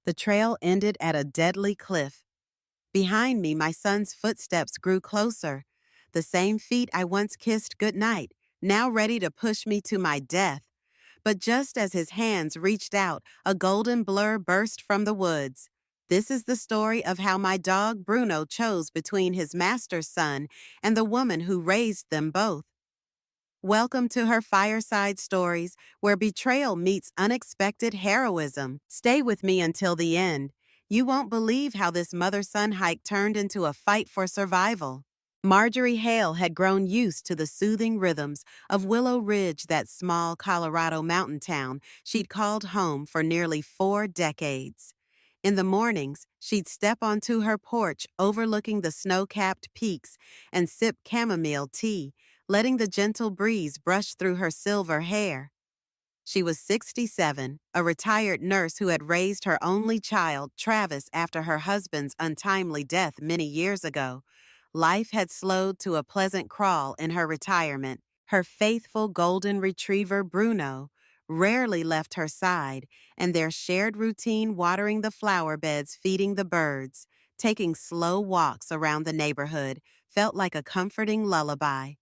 The trail ended at a deadly cliff. Behind me, my son's footsteps grew closer. The same feet I once kissed goodnight, now ready to push me to my death. But just as his hands reached out, a golden blur burst from the woods. This is the story of how my dog Bruno chose between his master's son and the woman who raised them both. Welcome to her Fireside Stories, where betrayal meets unexpected heroism. Stay with me until the end. You won't believe how this mother-son hike turned into a fight for survival. Marjorie Hale had grown used to the soothing rhythms of Willow Ridge, that small Colorado mountain town she'd called home for nearly 4 decades. In the mornings, she'd step onto her porch overlooking the snow-capped peaks and sip chamomile tea, letting the gentle breeze brush through her silver hair. She was 67, a retired nurse who had raised her only child, Travis, after her husband's untimely death many years ago. Life had slowed to a pleasant crawl in her retirement. Her faithful golden retriever, Bruno, rarely left her side, and their shared routine watering the flower beds, feeding the birds, taking slow walks around the neighborhood, felt like a comforting lullaby.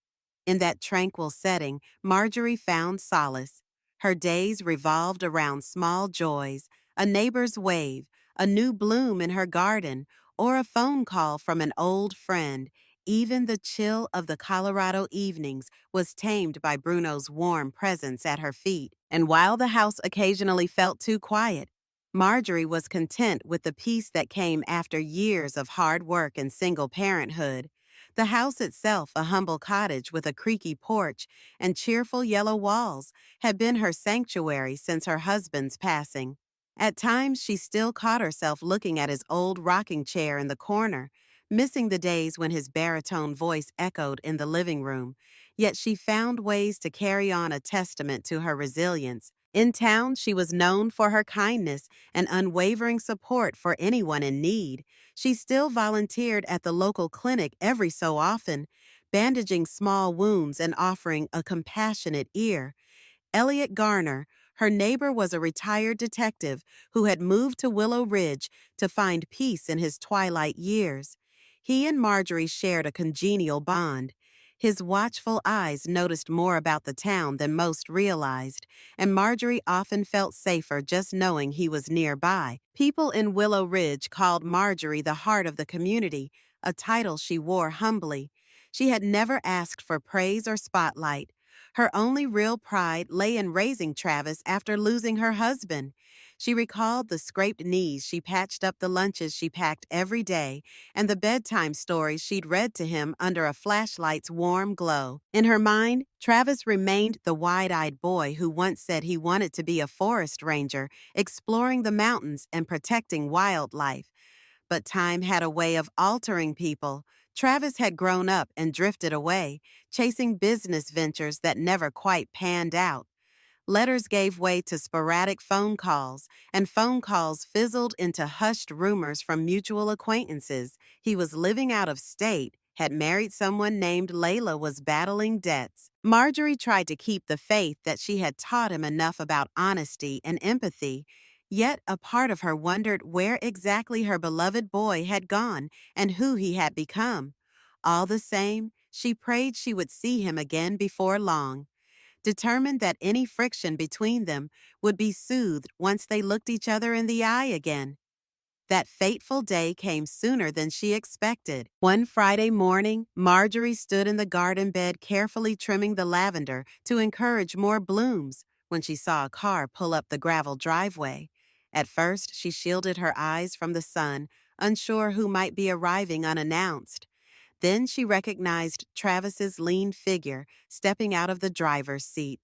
In that tranquil setting, Marjorie found solace. Her days revolved around small joys, a neighbor's wave, a new bloom in her garden, or a phone call from an old friend. Even the chill of the Colorado evenings was tamed by Bruno's warm presence at her feet. And while the house occasionally felt too quiet, Marjorie was content with the peace that came after years of hard work and single parenthood. The house itself, a humble cottage with a creaky porch and cheerful yellow walls, had been her sanctuary since her husband's passing. At times, she still caught herself looking at his old rocking chair in the corner, missing the days when his baritone voice echoed in the living room. Yet she found ways to carry on, a testament to her resilience. In town, she was known for her kindness and unwavering support for anyone in need. She still volunteered at the local clinic every so often, bandaging small wounds and offering a compassionate ear. Elliot Garner, her neighbor, was a retired detective who had moved to Willow Ridge to find peace in his twilight years. He and Marjorie shared a congenial bond. His watchful eyes noticed more about the town than most realized, and Marjorie often felt safer just knowing he was nearby. People in Willow Ridge called Marjorie the heart of the community, a title she wore humbly. She had never asked for praise or spotlight. Her only real pride lay in raising Travis after losing her husband. She recalled the scraped knees she patched up, the lunches she packed every day, and the bedtime stories she'd read to him under a flashlight's warm glow. In her mind, Travis remained the wide-eyed boy who once said he wanted to be a forest ranger, exploring the mountains and protecting wildlife. But time had a way of altering people. Travis had grown up and drifted away, chasing business ventures that never quite panned out. Letters gave way to sporadic phone calls, and phone calls fizzled into hushed rumors from mutual acquaintances. He was living out of state, had married someone named Layla, was battling debts. Marjorie tried to keep the faith that she had taught him enough about honesty and empathy, yet a part of her wondered where exactly her beloved boy had gone and who he had become. All the same, she prayed she would see him again before long, determined that any friction between them would be soothed once they looked each other in the eye again. That fateful day came sooner than she expected. One Friday morning, Marjorie stood in the garden bed carefully trimming the lavender to encourage more blooms when she saw a car pull up the gravel driveway. At first, she shielded her eyes from the sun, unsure who might be arriving unannounced. Then she recognized Travis's lean figure stepping out of the driver's seat.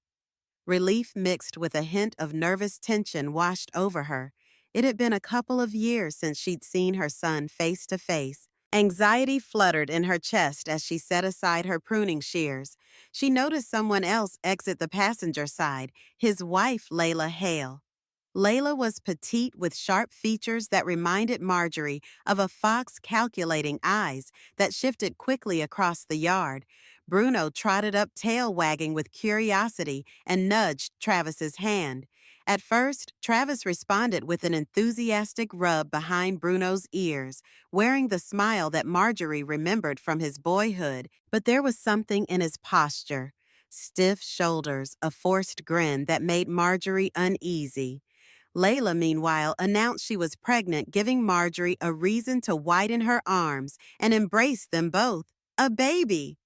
Relief mixed with a hint of nervous tension washed over her. It had been a couple of years since she'd seen her son face to face. Anxiety fluttered in her chest as she set aside her pruning shears. She noticed someone else exit the passenger side, his wife, Layla Hale. Layla was petite with sharp features that reminded Marjorie of a fox, calculating eyes that shifted quickly across the yard. Bruno trotted up, tail wagging with curiosity, and nudged Travis's hand. At first, Travis responded with an enthusiastic rub behind Bruno's ears, wearing the smile that Marjorie remembered from his boyhood, but there was something in his posture. Stiff shoulders, a forced grin that made Marjorie uneasy. Layla, meanwhile, announced she was pregnant, giving Marjorie a reason to widen her arms and embrace them both. A baby!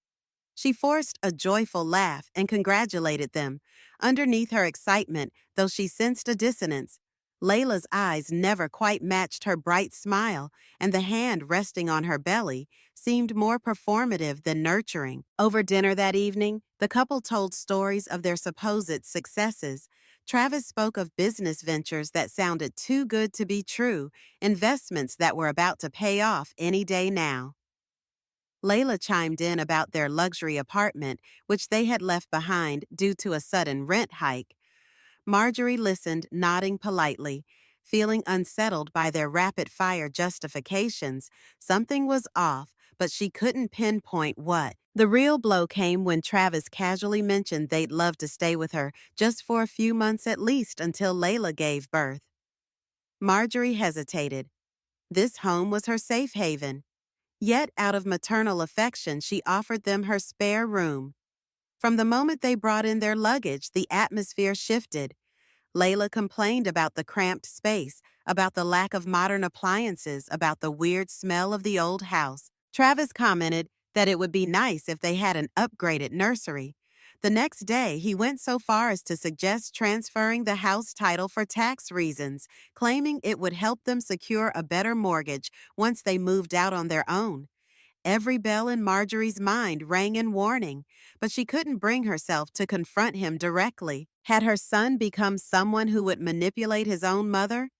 She forced a joyful laugh and congratulated them. Underneath her excitement, though she sensed a dissonance, Layla's eyes never quite matched her bright smile, and the hand resting on her belly seemed more performative than nurturing. Over dinner that evening, the couple told stories of their supposed successes. Travis spoke of business ventures that sounded too good to be true, investments that were about to pay off any day now. Layla chimed in about their luxury apartment, which they had left behind due to a sudden rent hike. Marjorie listened, nodding politely. Feeling unsettled by their rapid-fire justifications, something was off, but she couldn't pinpoint what. The real blow came when Travis casually mentioned they'd love to stay with her just for a few months at least until Layla gave birth. Marjorie hesitated. This home was her safe haven. Yet, out of maternal affection, she offered them her spare room. From the moment they brought in their luggage, the atmosphere shifted. Layla complained about the cramped space, about the lack of modern appliances, about the weird smell of the old house. Travis commented that it would be nice if they had an upgraded nursery. The next day, he went so far as to suggest transferring the house title for tax reasons, claiming it would help them secure a better mortgage once they moved out on their own. Every bell in Marjorie's mind rang in warning, but she couldn't bring herself to confront him directly. Had her son become someone who would manipulate his own mother?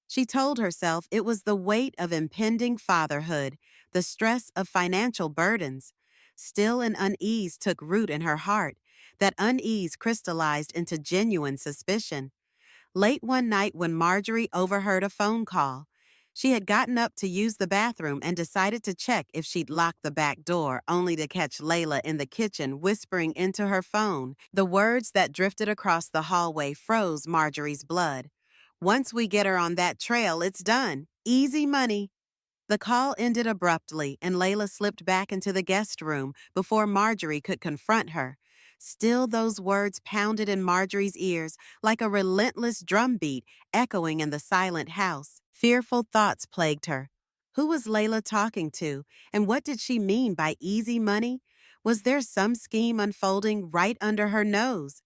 She told herself it was the weight of impending fatherhood, the stress of financial burdens. Still, an unease took root in her heart. That unease crystallized into genuine suspicion. Late one night when Marjorie overheard a phone call, she had gotten up to use the bathroom and decided to check if she'd locked the back door, only to catch Layla in the kitchen whispering into her phone. The words that drifted across the hallway froze Marjorie's blood. "Once we get her on that trail, it's done. Easy money." The call ended abruptly, and Layla slipped back into the guest room before Marjorie could confront her. Still, those words pounded in Marjorie's ears like a relentless drumbeat echoing in the silent house. Fearful thoughts plagued her. Who was Layla talking to, and what did she mean by easy money? Was there some scheme unfolding right under her nose?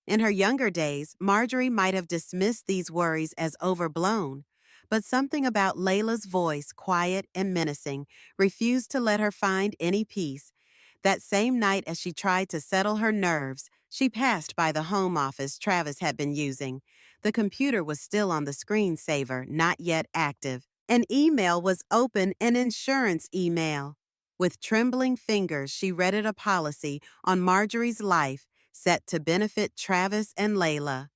In her younger days, Marjorie might have dismissed these worries as overblown, but something about Layla's voice, quiet and menacing, refused to let her find any peace. That same night, as she tried to settle her nerves, she passed by the home office Travis had been using. The computer was still on the screensaver, not yet active. An email was open, an insurance email. With trembling fingers, she read a policy on Marjorie's life set to benefit Travis and Layla.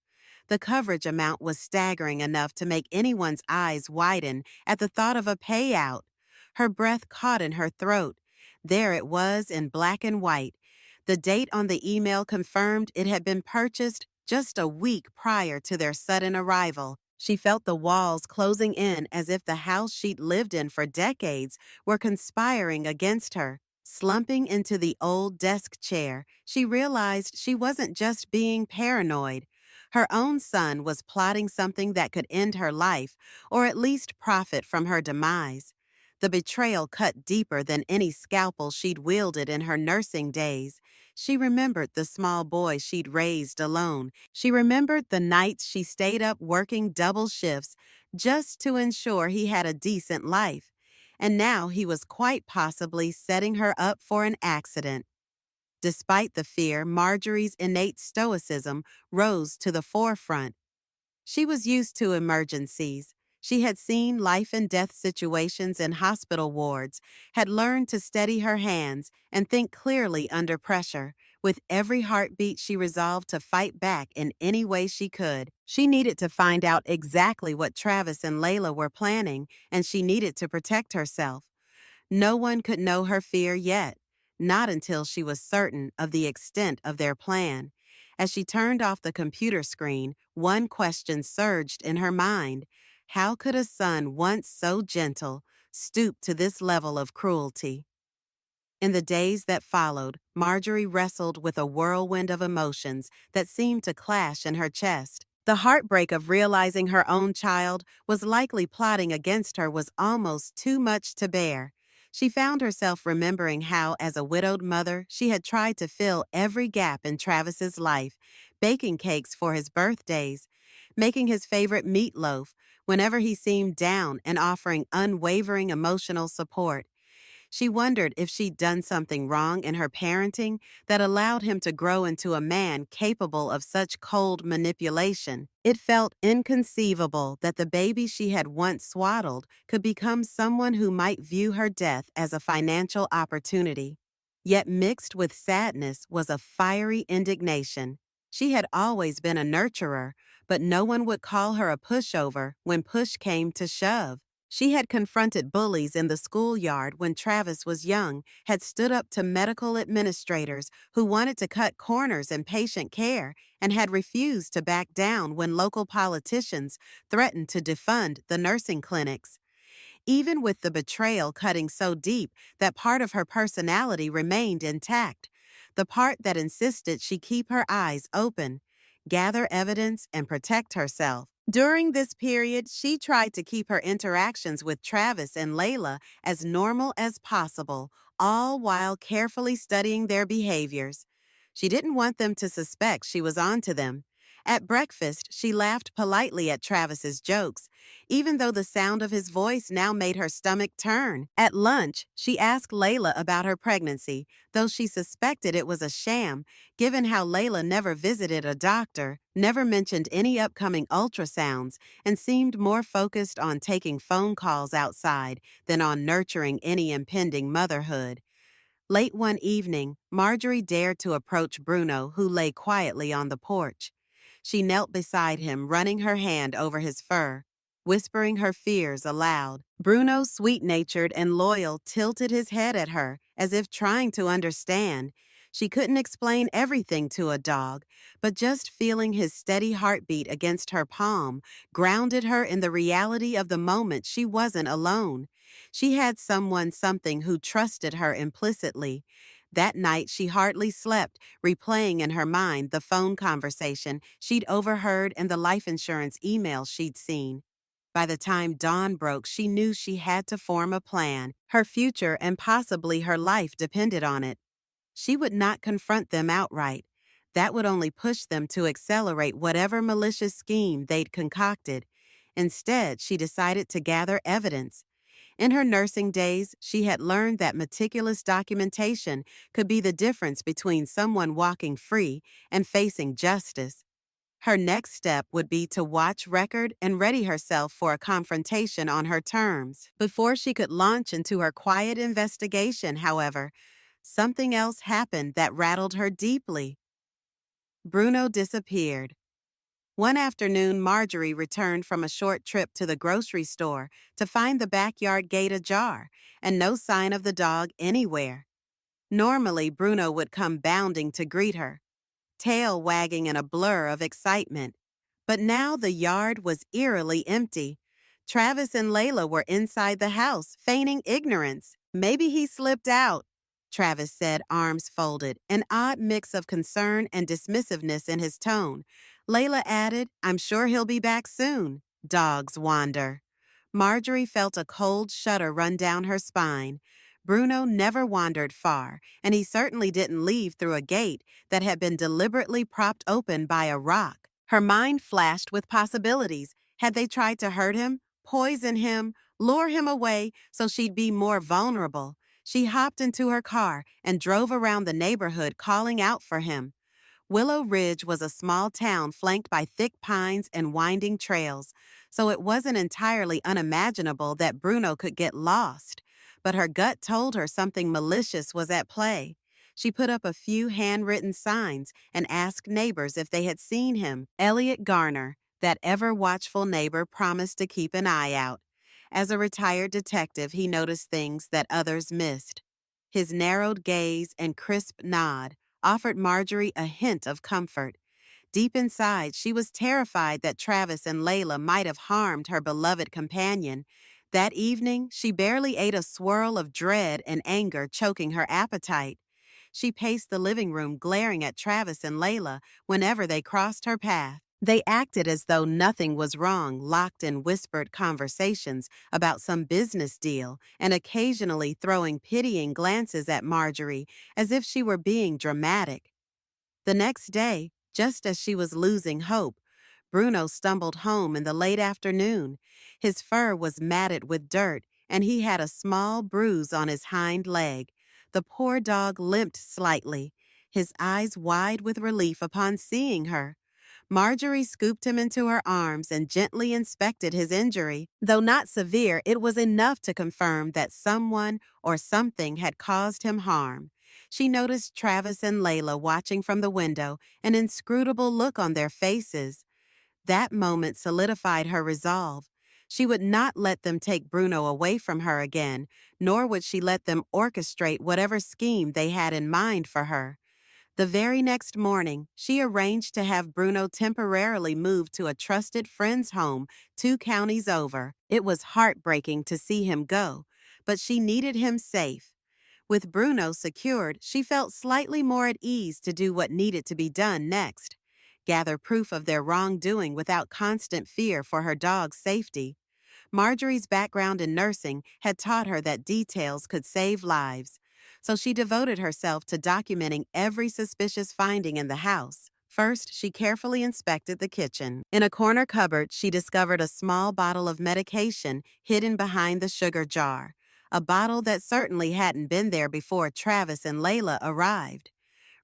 The coverage amount was staggering enough to make anyone's eyes widen at the thought of a payout. Her breath caught in her throat. There it was in black and white. The date on the email confirmed it had been purchased just a week prior to their sudden arrival. She felt the walls closing in as if the house she'd lived in for decades were conspiring against her. Slumping into the old desk chair, she realized she wasn't just being paranoid. Her own son was plotting something that could end her life, or at least profit from her demise. The betrayal cut deeper than any scalpel she'd wielded in her nursing days. She remembered the small boy she'd raised alone. She remembered the nights she stayed up working double shifts just to ensure he had a decent life. And now he was quite possibly setting her up for an accident. Despite the fear, Marjorie's innate stoicism rose to the forefront. She was used to emergencies. She had seen life and death situations in hospital wards, had learned to steady her hands and think clearly under pressure. With every heartbeat, she resolved to fight back in any way she could. She needed to find out exactly what Travis and Layla were planning, and she needed to protect herself. No one could know her fear yet, not until she was certain of the extent of their plan. As she turned off the computer screen, one question surged in her mind. How could a son once so gentle stoop to this level of cruelty? In the days that followed, Marjorie wrestled with a whirlwind of emotions that seemed to clash in her chest. The heartbreak of realizing her own child was likely plotting against her was almost too much to bear. She found herself remembering how, as a widowed mother, she had tried to fill every gap in Travis's life, baking cakes for his birthdays, making his favorite meatloaf whenever he seemed down, and offering unwavering emotional support. She wondered if she'd done something wrong in her parenting that allowed him to grow into a man capable of such cold manipulation. It felt inconceivable that the baby she had once swaddled could become someone who might view her death as a financial opportunity. Yet mixed with sadness was a fiery indignation. She had always been a nurturer, but no one would call her a pushover when push came to shove. She had confronted bullies in the schoolyard when Travis was young, had stood up to medical administrators who wanted to cut corners in patient care, and had refused to back down when local politicians threatened to defund the nursing clinics. Even with the betrayal cutting so deep that part of her personality remained intact, the part that insisted she keep her eyes open, gather evidence, and protect herself. During this period, she tried to keep her interactions with Travis and Layla as normal as possible, all while carefully studying their behaviors. She didn't want them to suspect she was onto them. At breakfast, she laughed politely at Travis's jokes, even though the sound of his voice now made her stomach turn. At lunch, she asked Layla about her pregnancy, though she suspected it was a sham, given how Layla never visited a doctor, never mentioned any upcoming ultrasounds, and seemed more focused on taking phone calls outside than on nurturing any impending motherhood. Late one evening, Marjorie dared to approach Bruno, who lay quietly on the porch. She knelt beside him, running her hand over his fur, whispering her fears aloud. Bruno, sweet-natured and loyal, tilted his head at her, as if trying to understand. She couldn't explain everything to a dog, but just feeling his steady heartbeat against her palm grounded her in the reality of the moment she wasn't alone. She had something who trusted her implicitly. That night, she hardly slept, replaying in her mind the phone conversation she'd overheard and the life insurance email she'd seen. By the time dawn broke, she knew she had to form a plan. Her future and possibly her life depended on it. She would not confront them outright. That would only push them to accelerate whatever malicious scheme they'd concocted. Instead, she decided to gather evidence. In her nursing days, she had learned that meticulous documentation could be the difference between someone walking free and facing justice. Her next step would be to watch record and ready herself for a confrontation on her terms. Before she could launch into her quiet investigation, however, something else happened that rattled her deeply. Bruno disappeared. One afternoon, Marjorie returned from a short trip to the grocery store to find the backyard gate ajar and no sign of the dog anywhere. Normally, Bruno would come bounding to greet her, tail wagging in a blur of excitement. But now the yard was eerily empty. Travis and Layla were inside the house, feigning ignorance. Maybe he slipped out, Travis said, arms folded, an odd mix of concern and dismissiveness in his tone. Layla added, I'm sure he'll be back soon. Dogs wander. Marjorie felt a cold shudder run down her spine. Bruno never wandered far, and he certainly didn't leave through a gate that had been deliberately propped open by a rock. Her mind flashed with possibilities. Had they tried to hurt him, poison him, lure him away so she'd be more vulnerable? She hopped into her car and drove around the neighborhood calling out for him. Willow Ridge was a small town flanked by thick pines and winding trails, so it wasn't entirely unimaginable that Bruno could get lost. But her gut told her something malicious was at play. She put up a few handwritten signs and asked neighbors if they had seen him. Elliot Garner, that ever-watchful neighbor, promised to keep an eye out. As a retired detective, he noticed things that others missed. His narrowed gaze and crisp nod offered Marjorie a hint of comfort. Deep inside, she was terrified that Travis and Layla might have harmed her beloved companion. That evening, she barely ate, a swirl of dread and anger choking her appetite. She paced the living room, glaring at Travis and Layla whenever they crossed her path. They acted as though nothing was wrong, locked in whispered conversations about some business deal, and occasionally throwing pitying glances at Marjorie as if she were being dramatic. The next day, just as she was losing hope, Bruno stumbled home in the late afternoon. His fur was matted with dirt, and he had a small bruise on his hind leg. The poor dog limped slightly, his eyes wide with relief upon seeing her. Marjorie scooped him into her arms and gently inspected his injury. Though not severe, it was enough to confirm that someone or something had caused him harm. She noticed Travis and Layla watching from the window, an inscrutable look on their faces. That moment solidified her resolve. She would not let them take Bruno away from her again, nor would she let them orchestrate whatever scheme they had in mind for her. The very next morning, she arranged to have Bruno temporarily moved to a trusted friend's home 2 counties over. It was heartbreaking to see him go, but she needed him safe. With Bruno secured, she felt slightly more at ease to do what needed to be done next. Gather proof of their wrongdoing without constant fear for her dog's safety. Marjorie's background in nursing had taught her that details could save lives, so she devoted herself to documenting every suspicious finding in the house. First, she carefully inspected the kitchen. In a corner cupboard, she discovered a small bottle of medication hidden behind the sugar jar, a bottle that certainly hadn't been there before Travis and Layla arrived.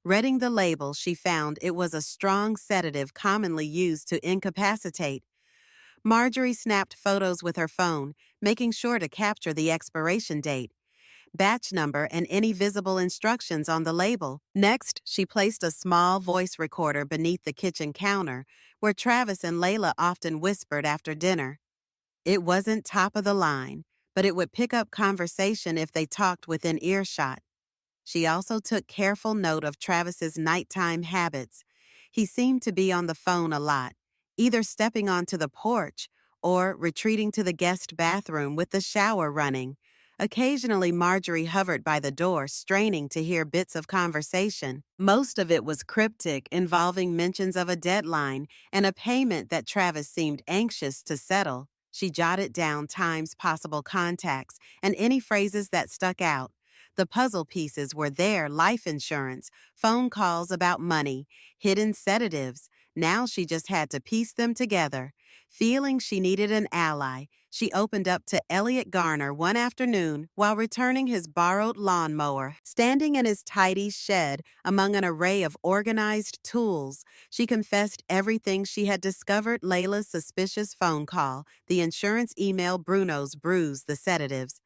Reading the label, she found it was a strong sedative commonly used to incapacitate. Marjorie snapped photos with her phone, making sure to capture the expiration date, batch number, and any visible instructions on the label. Next, she placed a small voice recorder beneath the kitchen counter, where Travis and Layla often whispered after dinner. It wasn't top of the line, but it would pick up conversation if they talked within earshot. She also took careful note of Travis's nighttime habits. He seemed to be on the phone a lot, either stepping onto the porch or retreating to the guest bathroom with the shower running. Occasionally, Marjorie hovered by the door, straining to hear bits of conversation. Most of it was cryptic, involving mentions of a deadline and a payment that Travis seemed anxious to settle. She jotted down times, possible contacts, and any phrases that stuck out. The puzzle pieces were there: life insurance, phone calls about money, hidden sedatives. Now she just had to piece them together. Feeling she needed an ally, she opened up to Elliot Garner one afternoon while returning his borrowed lawnmower. Standing in his tidy shed among an array of organized tools, she confessed everything she had discovered: Layla's suspicious phone call, the insurance email, Bruno's bruise, the sedatives.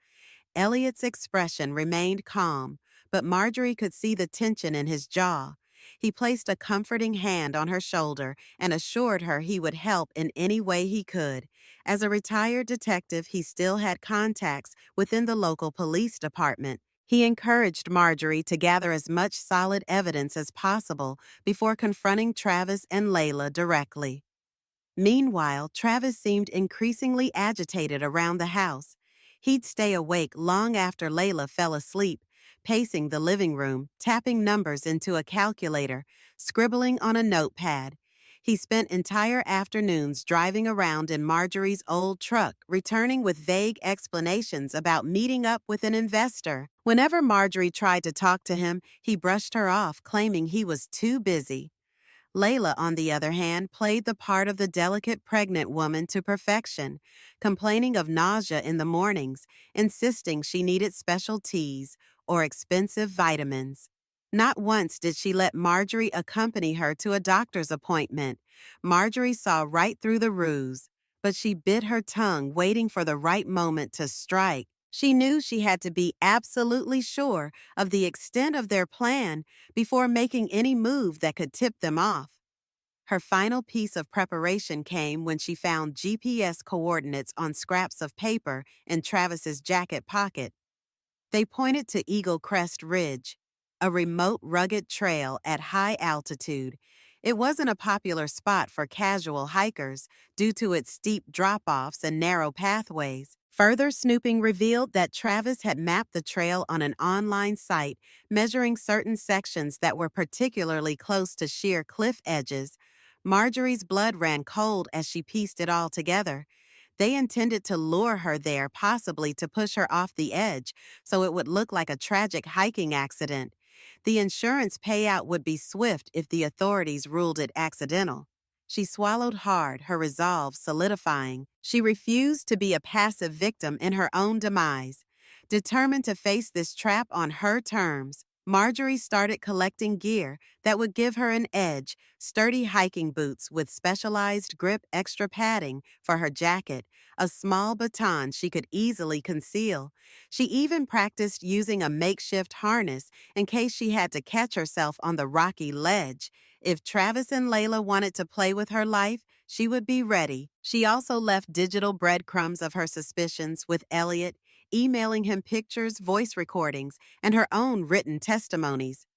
Elliot's expression remained calm, but Marjorie could see the tension in his jaw. He placed a comforting hand on her shoulder and assured her he would help in any way he could. As a retired detective, he still had contacts within the local police department. He encouraged Marjorie to gather as much solid evidence as possible before confronting Travis and Layla directly. Meanwhile, Travis seemed increasingly agitated around the house. He'd stay awake long after Layla fell asleep, pacing the living room, tapping numbers into a calculator, scribbling on a notepad. He spent entire afternoons driving around in Marjorie's old truck, returning with vague explanations about meeting up with an investor. Whenever Marjorie tried to talk to him, he brushed her off, claiming he was too busy. Layla, on the other hand, played the part of the delicate pregnant woman to perfection, complaining of nausea in the mornings, insisting she needed special teas or expensive vitamins. Not once did she let Marjorie accompany her to a doctor's appointment. Marjorie saw right through the ruse, but she bit her tongue, waiting for the right moment to strike. She knew she had to be absolutely sure of the extent of their plan before making any move that could tip them off. Her final piece of preparation came when she found GPS coordinates on scraps of paper in Travis's jacket pocket. They pointed to Eagle Crest Ridge, a remote, rugged trail at high altitude. It wasn't a popular spot for casual hikers due to its steep drop-offs and narrow pathways. Further snooping revealed that Travis had mapped the trail on an online site, measuring certain sections that were particularly close to sheer cliff edges. Marjorie's blood ran cold as she pieced it all together. They intended to lure her there, possibly to push her off the edge, so it would look like a tragic hiking accident. The insurance payout would be swift if the authorities ruled it accidental. She swallowed hard, her resolve solidifying. She refused to be a passive victim in her own demise. Determined to face this trap on her terms, Marjorie started collecting gear that would give her an edge: sturdy hiking boots with specialized grip, extra padding for her jacket, a small baton she could easily conceal. She even practiced using a makeshift harness in case she had to catch herself on the rocky ledge. If Travis and Layla wanted to play with her life, she would be ready. She also left digital breadcrumbs of her suspicions with Elliot, emailing him pictures, voice recordings, and her own written testimonies.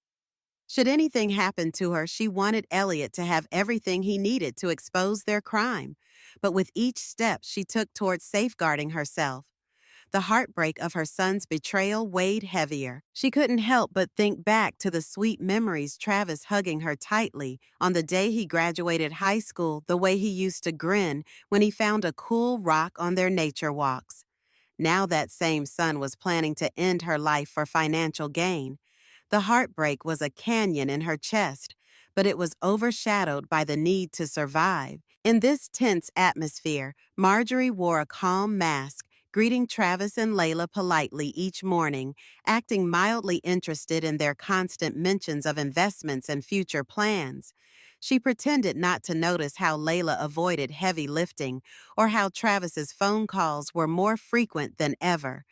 Should anything happen to her, she wanted Elliot to have everything he needed to expose their crime. But with each step she took towards safeguarding herself, the heartbreak of her son's betrayal weighed heavier. She couldn't help but think back to the sweet memories: Travis hugging her tightly on the day he graduated high school, the way he used to grin when he found a cool rock on their nature walks. Now that same son was planning to end her life for financial gain. The heartbreak was a canyon in her chest, but it was overshadowed by the need to survive. In this tense atmosphere, Marjorie wore a calm mask, greeting Travis and Layla politely each morning, acting mildly interested in their constant mentions of investments and future plans. She pretended not to notice how Layla avoided heavy lifting or how Travis's phone calls were more frequent than ever.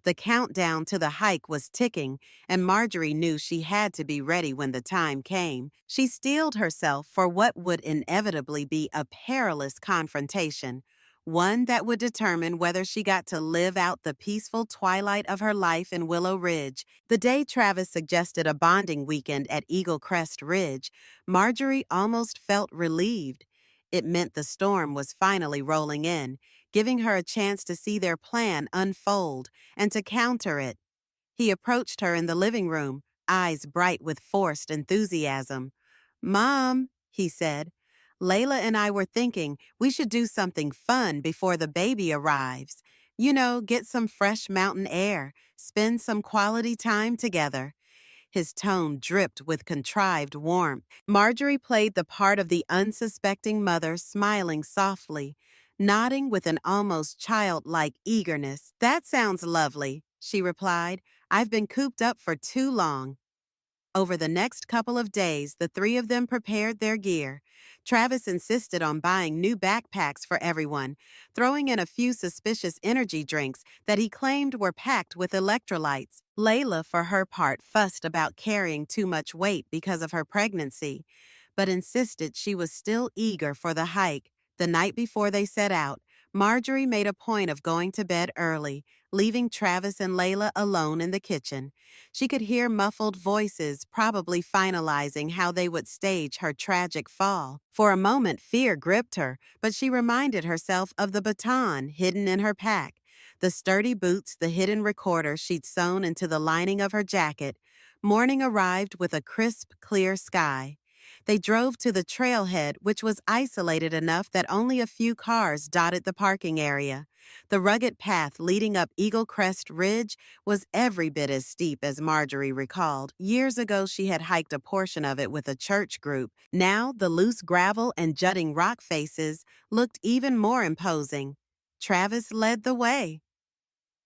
The countdown to the hike was ticking, and Marjorie knew she had to be ready when the time came. She steeled herself for what would inevitably be a perilous confrontation, one that would determine whether she got to live out the peaceful twilight of her life in Willow Ridge. The day Travis suggested a bonding weekend at Eagle Crest Ridge, Marjorie almost felt relieved. It meant the storm was finally rolling in, giving her a chance to see their plan unfold and to counter it. He approached her in the living room, eyes bright with forced enthusiasm. "Mom," he said, "Layla and I were thinking we should do something fun before the baby arrives. You know, get some fresh mountain air, spend some quality time together." His tone dripped with contrived warmth. Marjorie played the part of the unsuspecting mother, smiling softly, nodding with an almost childlike eagerness. "That sounds lovely," she replied. "I've been cooped up for too long." Over the next couple of days, the three of them prepared their gear. Travis insisted on buying new backpacks for everyone, throwing in a few suspicious energy drinks that he claimed were packed with electrolytes. Layla, for her part, fussed about carrying too much weight because of her pregnancy, but insisted she was still eager for the hike. The night before they set out, Marjorie made a point of going to bed early, leaving Travis and Layla alone in the kitchen. She could hear muffled voices, probably finalizing how they would stage her tragic fall. For a moment, fear gripped her, but she reminded herself of the baton hidden in her pack, the sturdy boots, the hidden recorder she'd sewn into the lining of her jacket. Morning arrived with a crisp, clear sky. They drove to the trailhead, which was isolated enough that only a few cars dotted the parking area. The rugged path leading up Eagle Crest Ridge was every bit as steep as Marjorie recalled. Years ago, she had hiked a portion of it with a church group. Now, the loose gravel and jutting rock faces looked even more imposing. Travis led the way.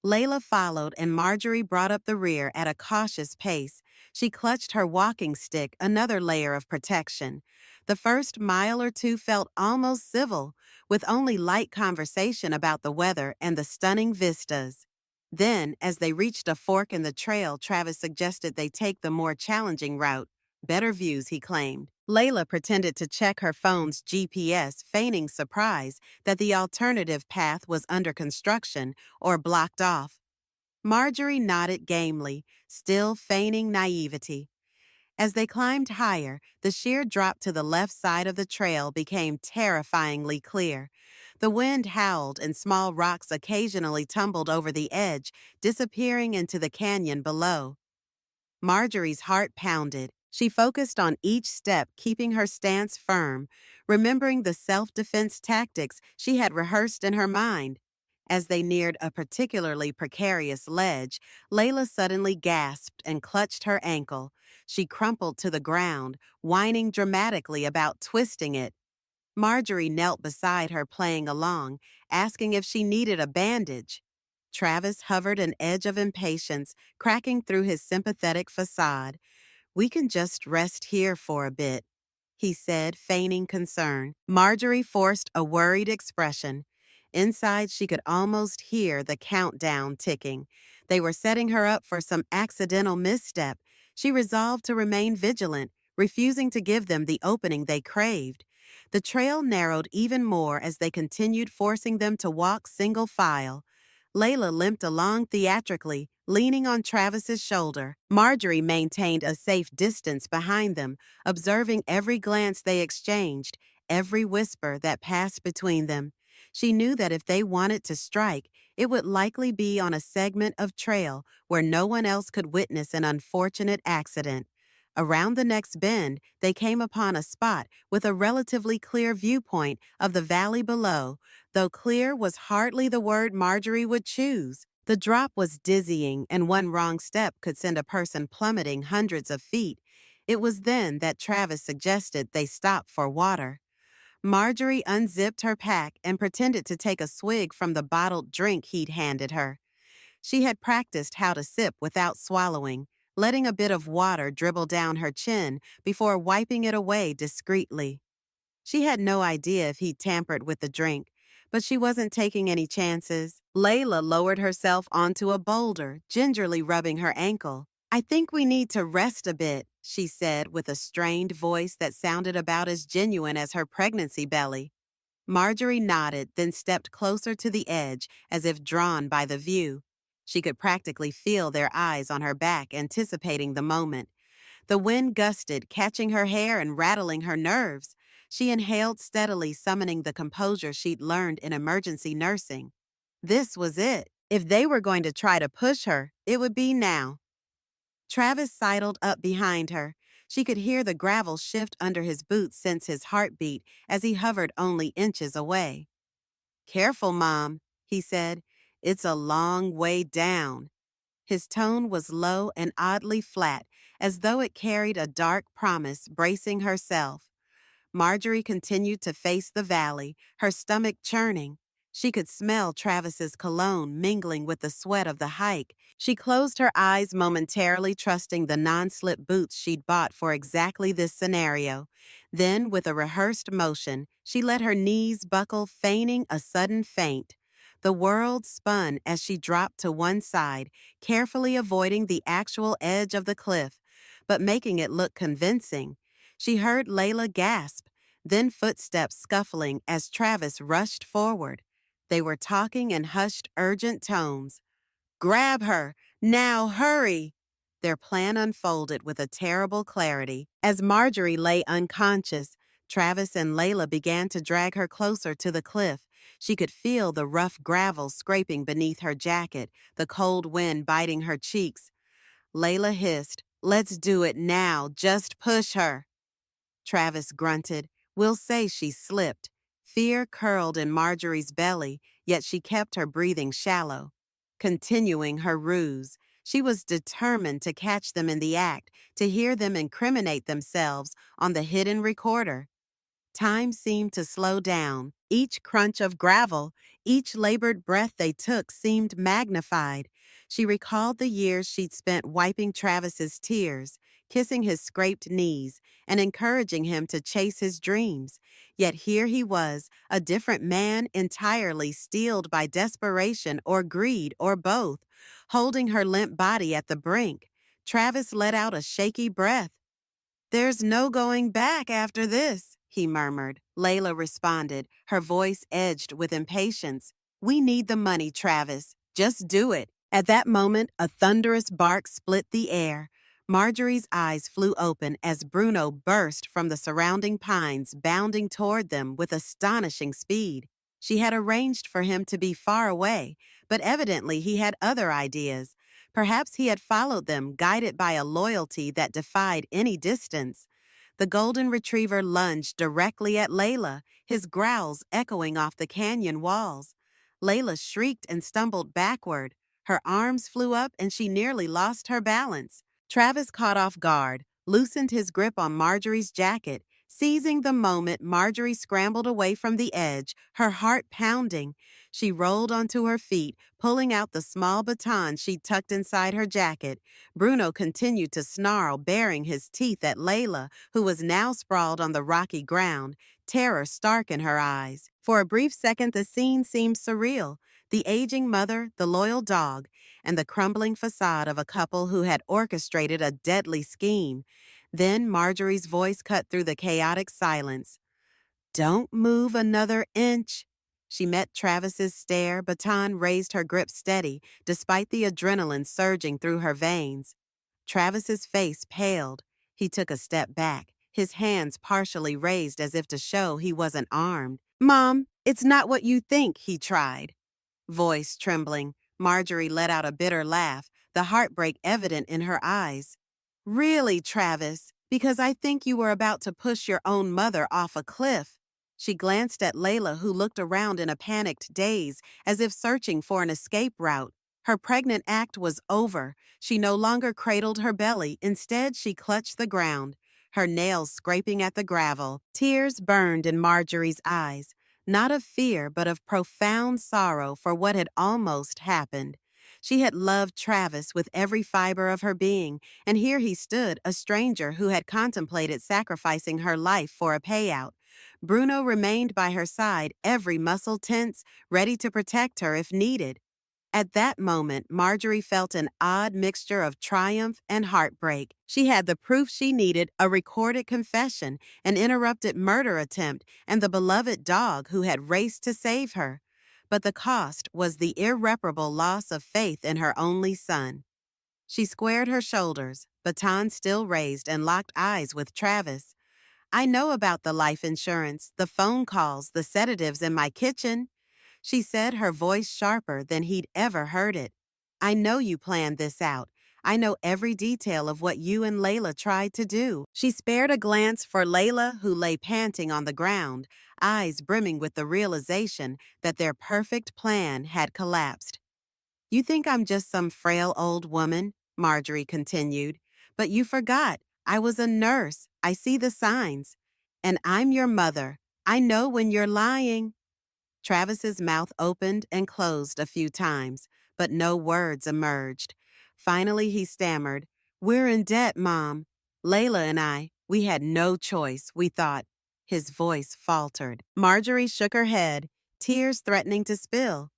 Layla followed, and Marjorie brought up the rear at a cautious pace. She clutched her walking stick, another layer of protection. The first mile or two felt almost civil, with only light conversation about the weather and the stunning vistas. Then, as they reached a fork in the trail, Travis suggested they take the more challenging route. Better views, he claimed. Layla pretended to check her phone's GPS, feigning surprise that the alternative path was under construction or blocked off. Marjorie nodded gamely, still feigning naivety. As they climbed higher, the sheer drop to the left side of the trail became terrifyingly clear. The wind howled and small rocks occasionally tumbled over the edge, disappearing into the canyon below. Marjorie's heart pounded. She focused on each step, keeping her stance firm, remembering the self-defense tactics she had rehearsed in her mind. As they neared a particularly precarious ledge, Layla suddenly gasped and clutched her ankle. She crumpled to the ground, whining dramatically about twisting it. Marjorie knelt beside her, playing along, asking if she needed a bandage. Travis hovered an edge of impatience, cracking through his sympathetic facade. "We can just rest here for a bit," he said, feigning concern. Marjorie forced a worried expression. Inside, she could almost hear the countdown ticking. They were setting her up for some accidental misstep. She resolved to remain vigilant, refusing to give them the opening they craved. The trail narrowed even more as they continued, forcing them to walk single file. Layla limped along theatrically, leaning on Travis's shoulder. Marjorie maintained a safe distance behind them, observing every glance they exchanged, every whisper that passed between them. She knew that if they wanted to strike, it would likely be on a segment of trail where no one else could witness an unfortunate accident. Around the next bend, they came upon a spot with a relatively clear viewpoint of the valley below, though clear was hardly the word Marjorie would choose. The drop was dizzying, and one wrong step could send a person plummeting hundreds of feet. It was then that Travis suggested they stop for water. Marjorie unzipped her pack and pretended to take a swig from the bottled drink he'd handed her. She had practiced how to sip without swallowing, letting a bit of water dribble down her chin before wiping it away discreetly. She had no idea if he'd tampered with the drink, but she wasn't taking any chances. Layla lowered herself onto a boulder, gingerly rubbing her ankle. "I think we need to rest a bit," she said with a strained voice that sounded about as genuine as her pregnancy belly. Marjorie nodded, then stepped closer to the edge, as if drawn by the view. She could practically feel their eyes on her back, anticipating the moment. The wind gusted, catching her hair and rattling her nerves. She inhaled steadily, summoning the composure she'd learned in emergency nursing. This was it. If they were going to try to push her, it would be now. Travis sidled up behind her. She could hear the gravel shift under his boots, sense his heartbeat as he hovered only inches away. "Careful, Mom," he said. "It's a long way down." His tone was low and oddly flat, as though it carried a dark promise, bracing herself. Marjorie continued to face the valley, her stomach churning. She could smell Travis's cologne mingling with the sweat of the hike. She closed her eyes momentarily, trusting the non-slip boots she'd bought for exactly this scenario. Then, with a rehearsed motion, she let her knees buckle, feigning a sudden faint. The world spun as she dropped to one side, carefully avoiding the actual edge of the cliff, but making it look convincing. She heard Layla gasp, then footsteps scuffling as Travis rushed forward. They were talking in hushed, urgent tones. "Grab her! Now, hurry!" Their plan unfolded with a terrible clarity. As Marjorie lay unconscious, Travis and Layla began to drag her closer to the cliff. She could feel the rough gravel scraping beneath her jacket, the cold wind biting her cheeks. Layla hissed, "Let's do it now. Just push her." Travis grunted. "We'll say she slipped." Fear curled in Marjorie's belly, yet she kept her breathing shallow. Continuing her ruse, she was determined to catch them in the act, to hear them incriminate themselves on the hidden recorder. Time seemed to slow down. Each crunch of gravel, each labored breath they took seemed magnified. She recalled the years she'd spent wiping Travis's tears, kissing his scraped knees, and encouraging him to chase his dreams. Yet here he was, a different man entirely, steeled by desperation or greed or both, holding her limp body at the brink. Travis let out a shaky breath. "There's no going back after this," he murmured. Layla responded, her voice edged with impatience. "We need the money, Travis. Just do it." At that moment, a thunderous bark split the air. Marjorie's eyes flew open as Bruno burst from the surrounding pines, bounding toward them with astonishing speed. She had arranged for him to be far away, but evidently he had other ideas. Perhaps he had followed them, guided by a loyalty that defied any distance. The golden retriever lunged directly at Layla, his growls echoing off the canyon walls. Layla shrieked and stumbled backward. Her arms flew up and she nearly lost her balance. Travis caught off guard, loosened his grip on Marjorie's jacket. Seizing the moment, Marjorie scrambled away from the edge, her heart pounding. She rolled onto her feet, pulling out the small baton she'd tucked inside her jacket. Bruno continued to snarl, baring his teeth at Layla, who was now sprawled on the rocky ground, terror stark in her eyes. For a brief second, the scene seemed surreal. The aging mother, the loyal dog, and the crumbling facade of a couple who had orchestrated a deadly scheme. Then Marjorie's voice cut through the chaotic silence. "Don't move another inch." She met Travis's stare, baton raised, her grip steady, despite the adrenaline surging through her veins. Travis's face paled. He took a step back, his hands partially raised as if to show he wasn't armed. "Mom, it's not what you think," he tried. Voice trembling, Marjorie let out a bitter laugh, the heartbreak evident in her eyes. "Really, Travis, because I think you were about to push your own mother off a cliff." She glanced at Layla, who looked around in a panicked daze, as if searching for an escape route. Her pregnant act was over. She no longer cradled her belly. Instead, she clutched the ground, her nails scraping at the gravel. Tears burned in Marjorie's eyes, not of fear, but of profound sorrow for what had almost happened. She had loved Travis with every fiber of her being, and here he stood, a stranger who had contemplated sacrificing her life for a payout. Bruno remained by her side, every muscle tense, ready to protect her if needed. At that moment, Marjorie felt an odd mixture of triumph and heartbreak. She had the proof she needed, a recorded confession, an interrupted murder attempt, and the beloved dog who had raced to save her. But the cost was the irreparable loss of faith in her only son. She squared her shoulders, baton still raised, and locked eyes with Travis. "I know about the life insurance, the phone calls, the sedatives in my kitchen," she said, her voice sharper than he'd ever heard it. "I know you planned this out. I know every detail of what you and Layla tried to do." She spared a glance for Layla, who lay panting on the ground, eyes brimming with the realization that their perfect plan had collapsed. "You think I'm just some frail old woman," Marjorie continued, "but you forgot. I was a nurse. I see the signs. And I'm your mother. I know when you're lying." Travis's mouth opened and closed a few times, but no words emerged. Finally, he stammered, "We're in debt, Mom. Layla and I, we had no choice, we thought." His voice faltered. Marjorie shook her head, tears threatening to spill.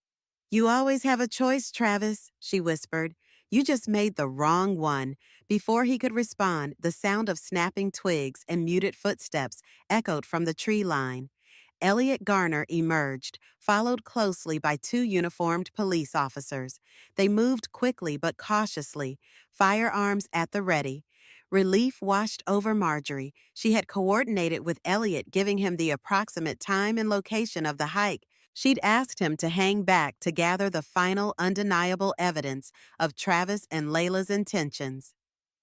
"You always have a choice, Travis," she whispered. "You just made the wrong one." Before he could respond, the sound of snapping twigs and muted footsteps echoed from the tree line. Elliot Garner emerged, followed closely by two uniformed police officers. They moved quickly but cautiously, firearms at the ready. Relief washed over Marjorie. She had coordinated with Elliot, giving him the approximate time and location of the hike. She'd asked him to hang back to gather the final undeniable evidence of Travis and Layla's intentions.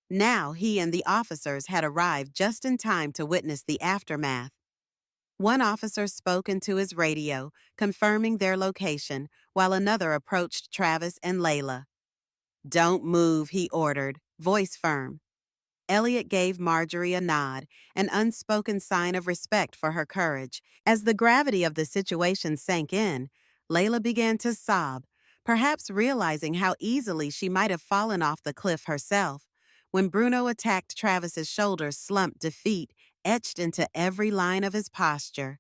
Now he and the officers had arrived just in time to witness the aftermath. One officer spoke into his radio, confirming their location, while another approached Travis and Layla. "Don't move," he ordered, voice firm. Elliot gave Marjorie a nod, an unspoken sign of respect for her courage. As the gravity of the situation sank in, Layla began to sob, perhaps realizing how easily she might have fallen off the cliff herself. When Bruno attacked, Travis's shoulders slumped, defeat etched into every line of his posture.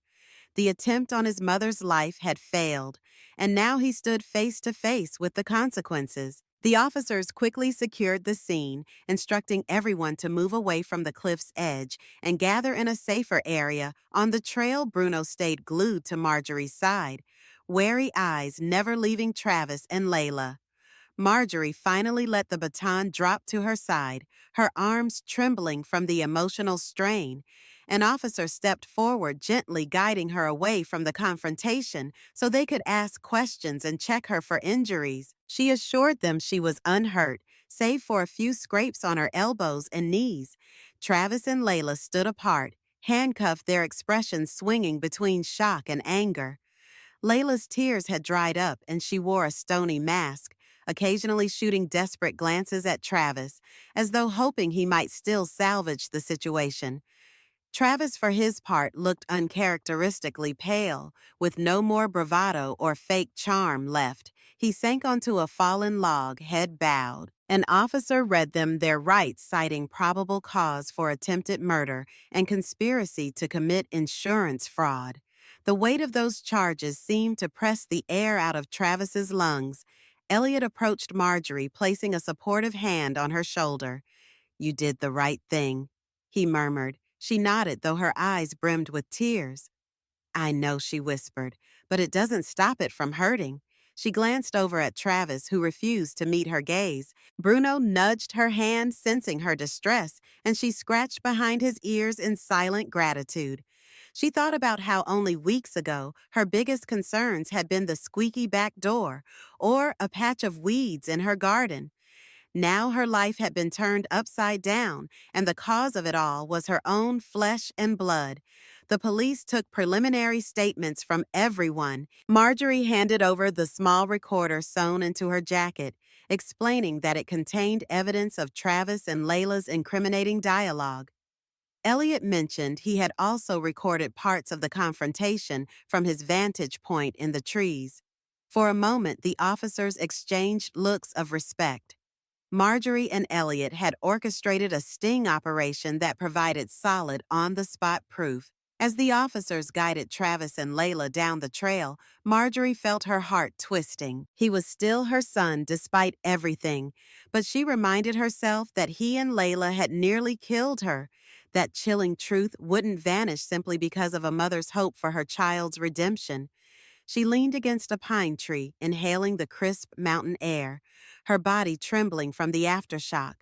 The attempt on his mother's life had failed, and now he stood face to face with the consequences. The officers quickly secured the scene, instructing everyone to move away from the cliff's edge and gather in a safer area. On the trail, Bruno stayed glued to Marjorie's side, wary eyes never leaving Travis and Layla. Marjorie finally let the baton drop to her side, her arms trembling from the emotional strain. An officer stepped forward, gently guiding her away from the confrontation so they could ask questions and check her for injuries. She assured them she was unhurt, save for a few scrapes on her elbows and knees. Travis and Layla stood apart, handcuffed, their expressions swinging between shock and anger. Layla's tears had dried up and she wore a stony mask, occasionally shooting desperate glances at Travis, as though hoping he might still salvage the situation. Travis, for his part, looked uncharacteristically pale, with no more bravado or fake charm left. He sank onto a fallen log, head bowed. An officer read them their rights, citing probable cause for attempted murder and conspiracy to commit insurance fraud. The weight of those charges seemed to press the air out of Travis's lungs. Elliot approached Marjorie, placing a supportive hand on her shoulder. "You did the right thing," he murmured. She nodded, though her eyes brimmed with tears. "I know," she whispered, "but it doesn't stop it from hurting." She glanced over at Travis, who refused to meet her gaze. Bruno nudged her hand, sensing her distress, and she scratched behind his ears in silent gratitude. She thought about how only weeks ago her biggest concerns had been the squeaky back door or a patch of weeds in her garden. Now her life had been turned upside down, and the cause of it all was her own flesh and blood. The police took preliminary statements from everyone. Marjorie handed over the small recorder sewn into her jacket, explaining that it contained evidence of Travis and Layla's incriminating dialogue. Elliot mentioned he had also recorded parts of the confrontation from his vantage point in the trees. For a moment, the officers exchanged looks of respect. Marjorie and Elliot had orchestrated a sting operation that provided solid, on-the-spot proof. As the officers guided Travis and Layla down the trail, Marjorie felt her heart twisting. He was still her son despite everything, but she reminded herself that he and Layla had nearly killed her. That chilling truth wouldn't vanish simply because of a mother's hope for her child's redemption. She leaned against a pine tree, inhaling the crisp mountain air, her body trembling from the aftershock.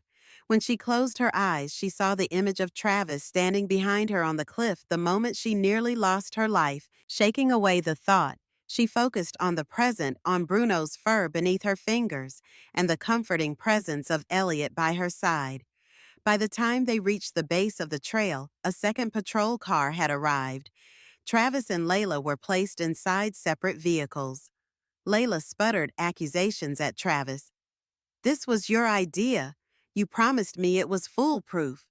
When she closed her eyes, she saw the image of Travis standing behind her on the cliff the moment she nearly lost her life. Shaking away the thought, she focused on the present, on Bruno's fur beneath her fingers, and the comforting presence of Elliot by her side. By the time they reached the base of the trail, a second patrol car had arrived. Travis and Layla were placed inside separate vehicles. Layla sputtered accusations at Travis. "This was your idea. You promised me it was foolproof."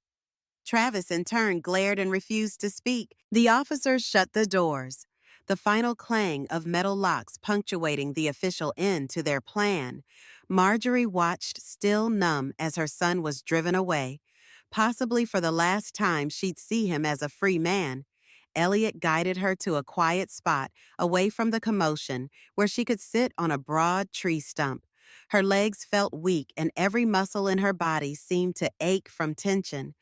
Travis in turn glared and refused to speak. The officers shut the doors, the final clang of metal locks punctuating the official end to their plan. Marjorie watched, still numb, as her son was driven away. Possibly for the last time she'd see him as a free man. Elliot guided her to a quiet spot, away from the commotion, where she could sit on a broad tree stump. Her legs felt weak and every muscle in her body seemed to ache from tension.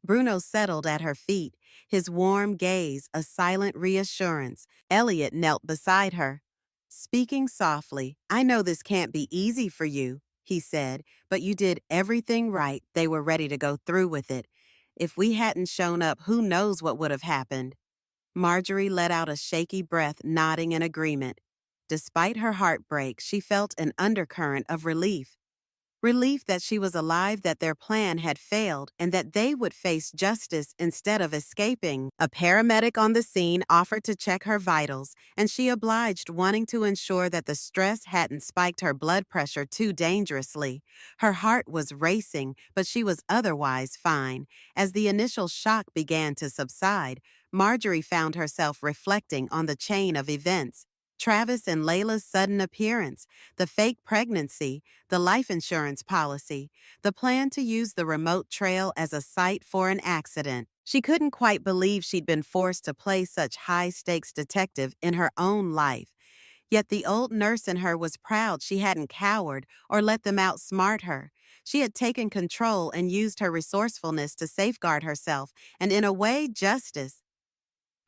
Bruno settled at her feet, his warm gaze a silent reassurance. Elliot knelt beside her. Speaking softly, "I know this can't be easy for you," he said, "but you did everything right. They were ready to go through with it. If we hadn't shown up, who knows what would have happened." Marjorie let out a shaky breath, nodding in agreement. Despite her heartbreak, she felt an undercurrent of relief. Relief that she was alive, that their plan had failed, and that they would face justice instead of escaping. A paramedic on the scene offered to check her vitals, and she obliged, wanting to ensure that the stress hadn't spiked her blood pressure too dangerously. Her heart was racing, but she was otherwise fine. As the initial shock began to subside, Marjorie found herself reflecting on the chain of events. Travis and Layla's sudden appearance, the fake pregnancy, the life insurance policy, the plan to use the remote trail as a site for an accident. She couldn't quite believe she'd been forced to play such high-stakes detective in her own life. Yet the old nurse in her was proud she hadn't cowered or let them outsmart her. She had taken control and used her resourcefulness to safeguard herself, and in a way, justice.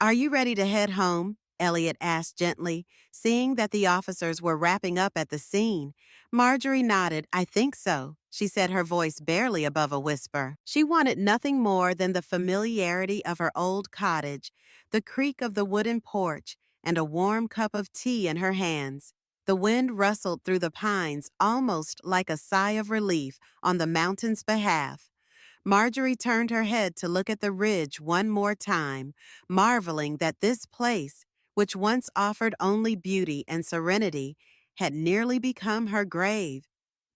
"Are you ready to head home?" Elliot asked gently, seeing that the officers were wrapping up at the scene. Marjorie nodded. "I think so." she said, her voice barely above a whisper. She wanted nothing more than the familiarity of her old cottage, the creak of the wooden porch, and a warm cup of tea in her hands. The wind rustled through the pines almost like a sigh of relief on the mountain's behalf. Marjorie turned her head to look at the ridge one more time, marveling that this place, which once offered only beauty and serenity, had nearly become her grave.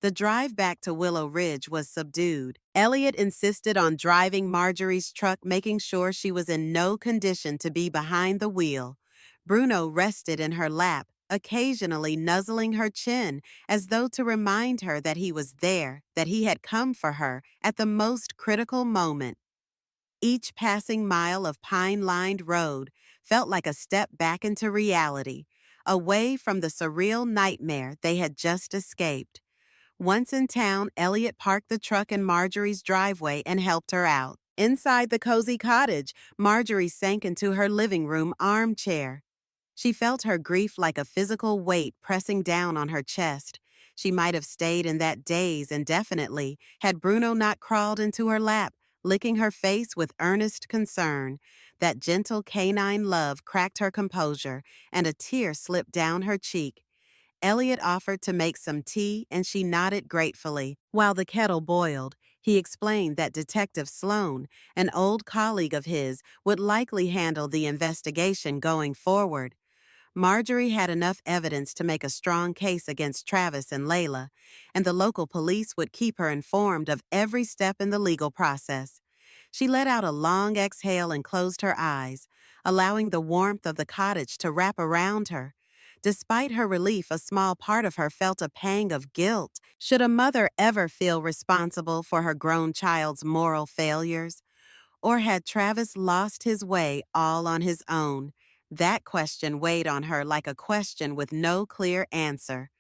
The drive back to Willow Ridge was subdued. Elliot insisted on driving Marjorie's truck, making sure she was in no condition to be behind the wheel. Bruno rested in her lap, occasionally nuzzling her chin, as though to remind her that he was there, that he had come for her at the most critical moment. Each passing mile of pine-lined road felt like a step back into reality, away from the surreal nightmare they had just escaped. Once in town, Elliot parked the truck in Marjorie's driveway and helped her out. Inside the cozy cottage, Marjorie sank into her living room armchair. She felt her grief like a physical weight pressing down on her chest. She might have stayed in that daze indefinitely had Bruno not crawled into her lap, licking her face with earnest concern. That gentle canine love cracked her composure, and a tear slipped down her cheek. Elliot offered to make some tea, and she nodded gratefully. While the kettle boiled, he explained that Detective Sloan, an old colleague of his, would likely handle the investigation going forward. Marjorie had enough evidence to make a strong case against Travis and Layla, and the local police would keep her informed of every step in the legal process. She let out a long exhale and closed her eyes, allowing the warmth of the cottage to wrap around her. Despite her relief, a small part of her felt a pang of guilt. Should a mother ever feel responsible for her grown child's moral failures? Or had Travis lost his way all on his own? That question weighed on her like a question with no clear answer.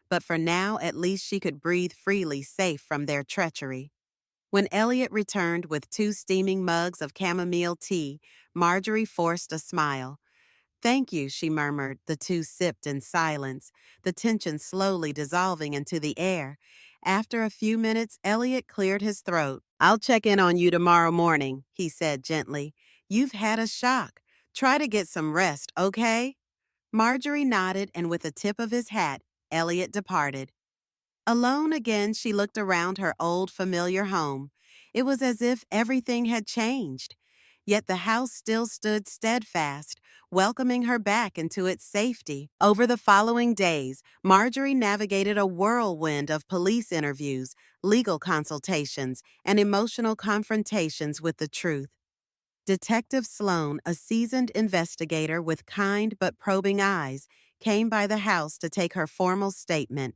But for now, at least she could breathe freely, safe from their treachery. When Elliot returned with 2 steaming mugs of chamomile tea, Marjorie forced a smile. "Thank you," she murmured. The two sipped in silence, the tension slowly dissolving into the air. After a few minutes, Elliot cleared his throat. "I'll check in on you tomorrow morning," he said gently. "You've had a shock. Try to get some rest, okay?" Marjorie nodded, and with a tip of his hat, Elliot departed. Alone again, she looked around her old familiar home. It was as if everything had changed. Yet the house still stood steadfast, welcoming her back into its safety. Over the following days, Marjorie navigated a whirlwind of police interviews, legal consultations, and emotional confrontations with the truth. Detective Sloan, a seasoned investigator with kind but probing eyes, came by the house to take her formal statement.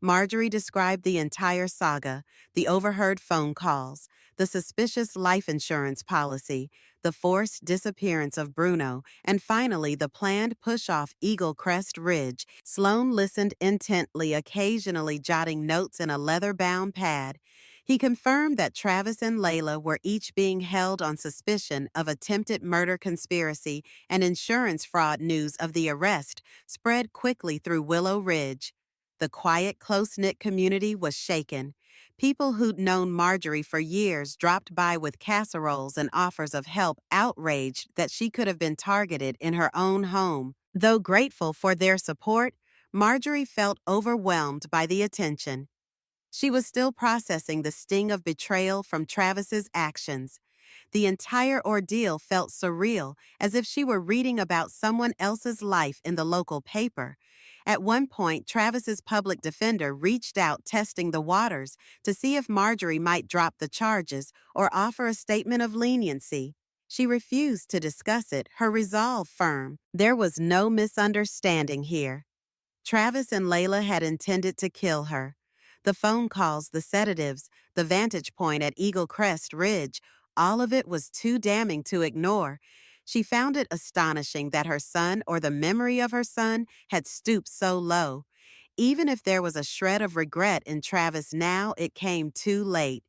Marjorie described the entire saga, the overheard phone calls, the suspicious life insurance policy, the forced disappearance of Bruno, and finally the planned push off Eagle Crest Ridge. Sloan listened intently, occasionally jotting notes in a leather-bound pad. He confirmed that Travis and Layla were each being held on suspicion of attempted murder conspiracy, and insurance fraud. News of the arrest spread quickly through Willow Ridge. The quiet, close-knit community was shaken. People who'd known Marjorie for years dropped by with casseroles and offers of help, outraged that she could have been targeted in her own home. Though grateful for their support, Marjorie felt overwhelmed by the attention. She was still processing the sting of betrayal from Travis's actions. The entire ordeal felt surreal, as if she were reading about someone else's life in the local paper. At one point, Travis's public defender reached out, testing the waters to see if Marjorie might drop the charges or offer a statement of leniency. She refused to discuss it, her resolve firm. There was no misunderstanding here. Travis and Layla had intended to kill her. The phone calls, the sedatives, the vantage point at Eagle Crest Ridge, all of it was too damning to ignore. She found it astonishing that her son, or the memory of her son, had stooped so low. Even if there was a shred of regret in Travis now, it came too late.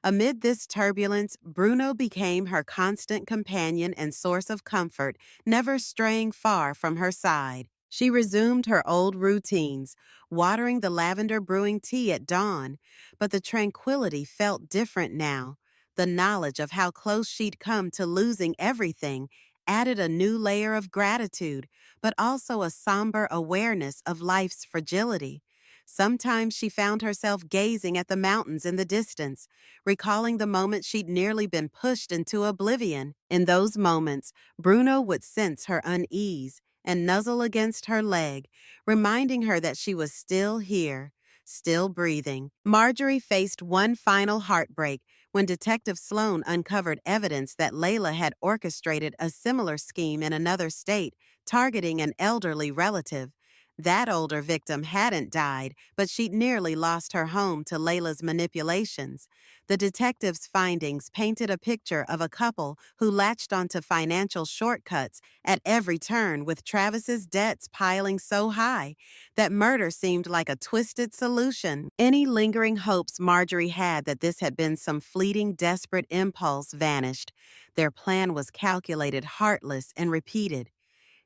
Amid this turbulence, Bruno became her constant companion and source of comfort, never straying far from her side. She resumed her old routines, watering the lavender brewing tea at dawn, but the tranquility felt different now. The knowledge of how close she'd come to losing everything added a new layer of gratitude, but also a somber awareness of life's fragility. Sometimes she found herself gazing at the mountains in the distance, recalling the moment she'd nearly been pushed into oblivion. In those moments, Bruno would sense her unease and nuzzle against her leg, reminding her that she was still here, still breathing. Marjorie faced one final heartbreak when Detective Sloan uncovered evidence that Layla had orchestrated a similar scheme in another state, targeting an elderly relative. That older victim hadn't died, but she'd nearly lost her home to Layla's manipulations. The detective's findings painted a picture of a couple who latched onto financial shortcuts at every turn, with Travis's debts piling so high that murder seemed like a twisted solution. Any lingering hopes Marjorie had that this had been some fleeting, desperate impulse vanished. Their plan was calculated, heartless, and repeated.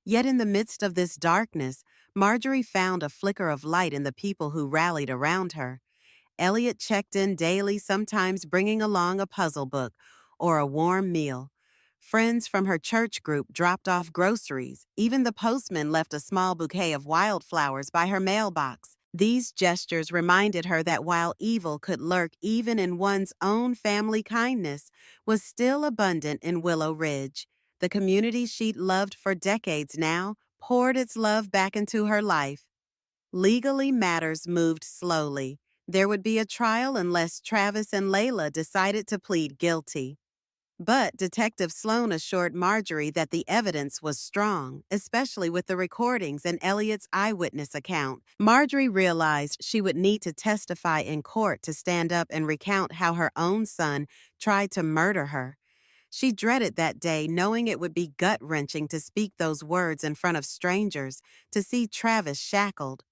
Yet in the midst of this darkness, Marjorie found a flicker of light in the people who rallied around her. Elliot checked in daily, sometimes bringing along a puzzle book or a warm meal. Friends from her church group dropped off groceries. Even the postman left a small bouquet of wildflowers by her mailbox. These gestures reminded her that while evil could lurk even in one's own family, kindness was still abundant in Willow Ridge. The community she'd loved for decades now poured its love back into her life. Legally, matters moved slowly. There would be a trial unless Travis and Layla decided to plead guilty. But Detective Sloan assured Marjorie that the evidence was strong, especially with the recordings and Elliot's eyewitness account. Marjorie realized she would need to testify in court to stand up and recount how her own son tried to murder her. She dreaded that day, knowing it would be gut-wrenching to speak those words in front of strangers, to see Travis shackled.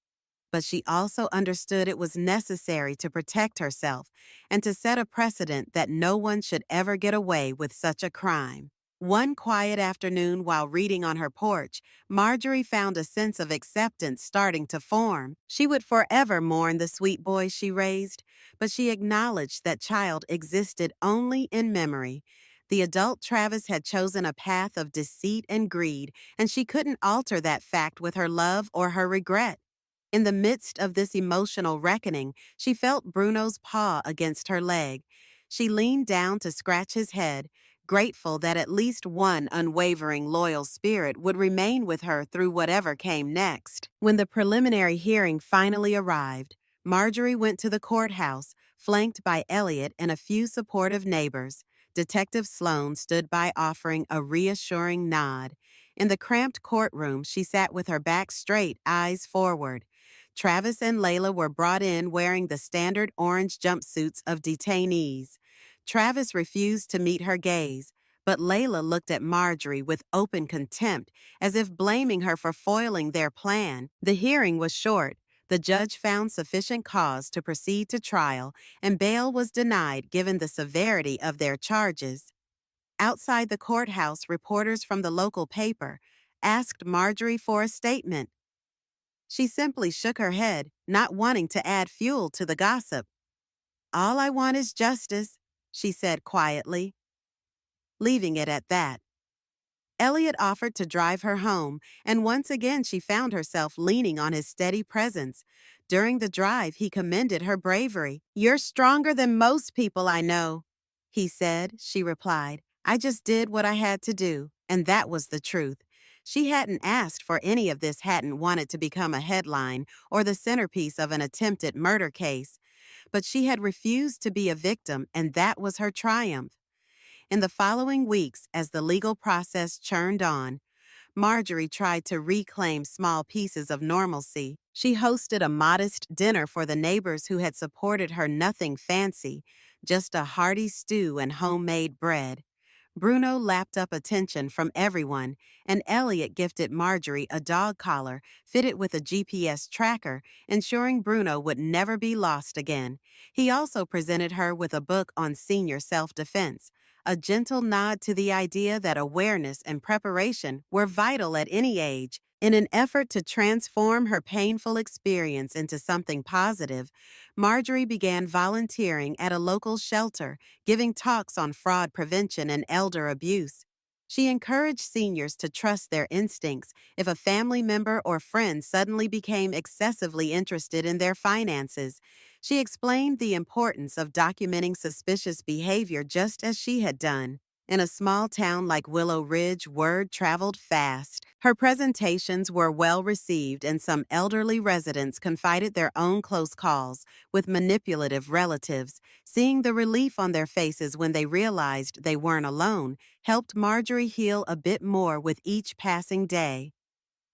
But she also understood it was necessary to protect herself and to set a precedent that no one should ever get away with such a crime. One quiet afternoon while reading on her porch, Marjorie found a sense of acceptance starting to form. She would forever mourn the sweet boy she raised, but she acknowledged that child existed only in memory. The adult Travis had chosen a path of deceit and greed, and she couldn't alter that fact with her love or her regret. In the midst of this emotional reckoning, she felt Bruno's paw against her leg. She leaned down to scratch his head, grateful that at least one unwavering, loyal spirit would remain with her through whatever came next. When the preliminary hearing finally arrived, Marjorie went to the courthouse, flanked by Elliot and a few supportive neighbors. Detective Sloan stood by, offering a reassuring nod. In the cramped courtroom, she sat with her back straight, eyes forward. Travis and Layla were brought in wearing the standard orange jumpsuits of detainees. Travis refused to meet her gaze, but Layla looked at Marjorie with open contempt, as if blaming her for foiling their plan. The hearing was short. The judge found sufficient cause to proceed to trial, and bail was denied given the severity of their charges. Outside the courthouse, reporters from the local paper asked Marjorie for a statement. She simply shook her head, not wanting to add fuel to the gossip. "All I want is justice," she said quietly, leaving it at that. Elliot offered to drive her home, and once again she found herself leaning on his steady presence. During the drive, he commended her bravery. "You're stronger than most people I know," he said. She replied, "I just did what I had to do," and that was the truth. She hadn't asked for any of this, hadn't wanted to become a headline or the centerpiece of an attempted murder case, but she had refused to be a victim, and that was her triumph. In the following weeks, as the legal process churned on, Marjorie tried to reclaim small pieces of normalcy. She hosted a modest dinner for the neighbors who had supported her, nothing fancy, just a hearty stew and homemade bread. Bruno lapped up attention from everyone, and Elliot gifted Marjorie a dog collar fitted with a GPS tracker, ensuring Bruno would never be lost again. He also presented her with a book on senior self-defense, a gentle nod to the idea that awareness and preparation were vital at any age, In an effort to transform her painful experience into something positive, Marjorie began volunteering at a local shelter, giving talks on fraud prevention and elder abuse. She encouraged seniors to trust their instincts if a family member or friend suddenly became excessively interested in their finances. She explained the importance of documenting suspicious behavior just as she had done. In a small town like Willow Ridge, word traveled fast. Her presentations were well received, and some elderly residents confided their own close calls with manipulative relatives. Seeing the relief on their faces when they realized they weren't alone helped Marjorie heal a bit more with each passing day.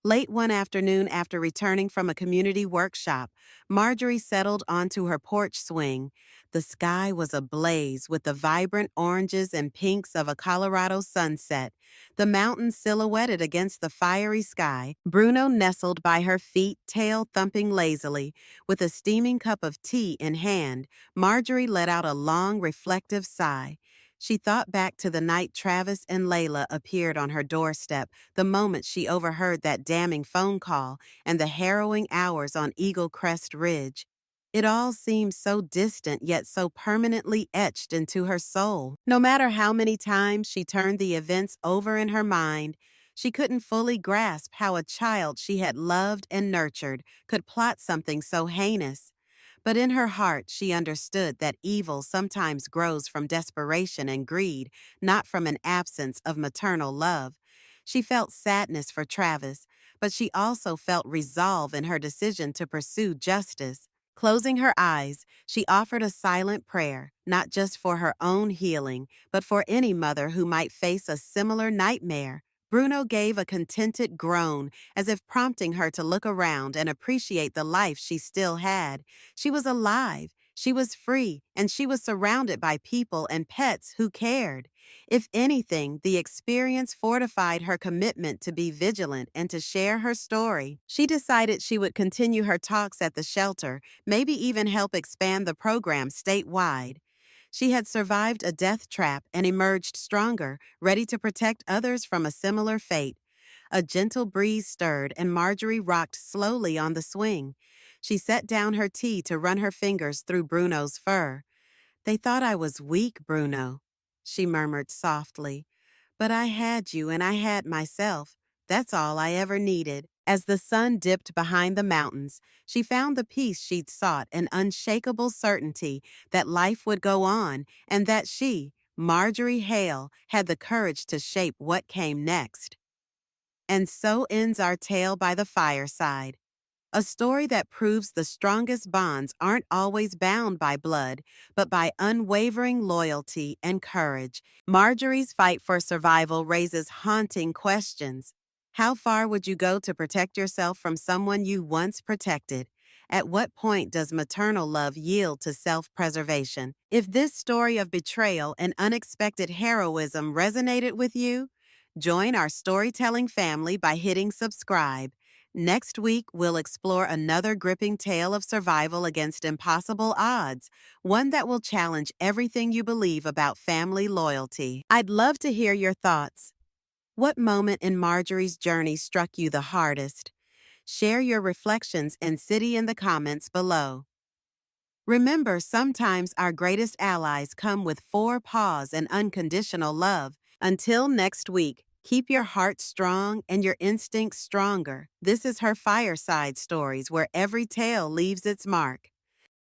Late one afternoon after returning from a community workshop, Marjorie settled onto her porch swing. The sky was ablaze with the vibrant oranges and pinks of a Colorado sunset, the mountains silhouetted against the fiery sky. Bruno nestled by her feet, tail thumping lazily. With a steaming cup of tea in hand, Marjorie let out a long, reflective sigh. She thought back to the night Travis and Layla appeared on her doorstep, the moment she overheard that damning phone call, and the harrowing hours on Eagle Crest Ridge. It all seemed so distant yet so permanently etched into her soul. No matter how many times she turned the events over in her mind, she couldn't fully grasp how a child she had loved and nurtured could plot something so heinous. But in her heart, she understood that evil sometimes grows from desperation and greed, not from an absence of maternal love. She felt sadness for Travis, but she also felt resolve in her decision to pursue justice. Closing her eyes, she offered a silent prayer, not just for her own healing, but for any mother who might face a similar nightmare. Bruno gave a contented groan, as if prompting her to look around and appreciate the life she still had. She was alive, she was free, and she was surrounded by people and pets who cared. If anything, the experience fortified her commitment to be vigilant and to share her story. She decided she would continue her talks at the shelter, maybe even help expand the program statewide. She had survived a death trap and emerged stronger, ready to protect others from a similar fate. A gentle breeze stirred, and Marjorie rocked slowly on the swing. She set down her tea to run her fingers through Bruno's fur. "They thought I was weak, Bruno," she murmured softly. "But I had you and I had myself. That's all I ever needed." As the sun dipped behind the mountains, she found the peace she'd sought, an unshakable certainty that life would go on and that she, Marjorie Hale, had the courage to shape what came next. And so ends our tale by the fireside. A story that proves the strongest bonds aren't always bound by blood, but by unwavering loyalty and courage. Marjorie's fight for survival raises haunting questions. How far would you go to protect yourself from someone you once protected? At what point does maternal love yield to self-preservation? If this story of betrayal and unexpected heroism resonated with you, join our storytelling family by hitting subscribe. Next week, we'll explore another gripping tale of survival against impossible odds, one that will challenge everything you believe about family loyalty. I'd love to hear your thoughts. What moment in Marjorie's journey struck you the hardest? Share your reflections and city in the comments below. Remember, sometimes our greatest allies come with four paws and unconditional love. Until next week, keep your heart strong and your instincts stronger. This is her Fireside Stories, where every tale leaves its mark.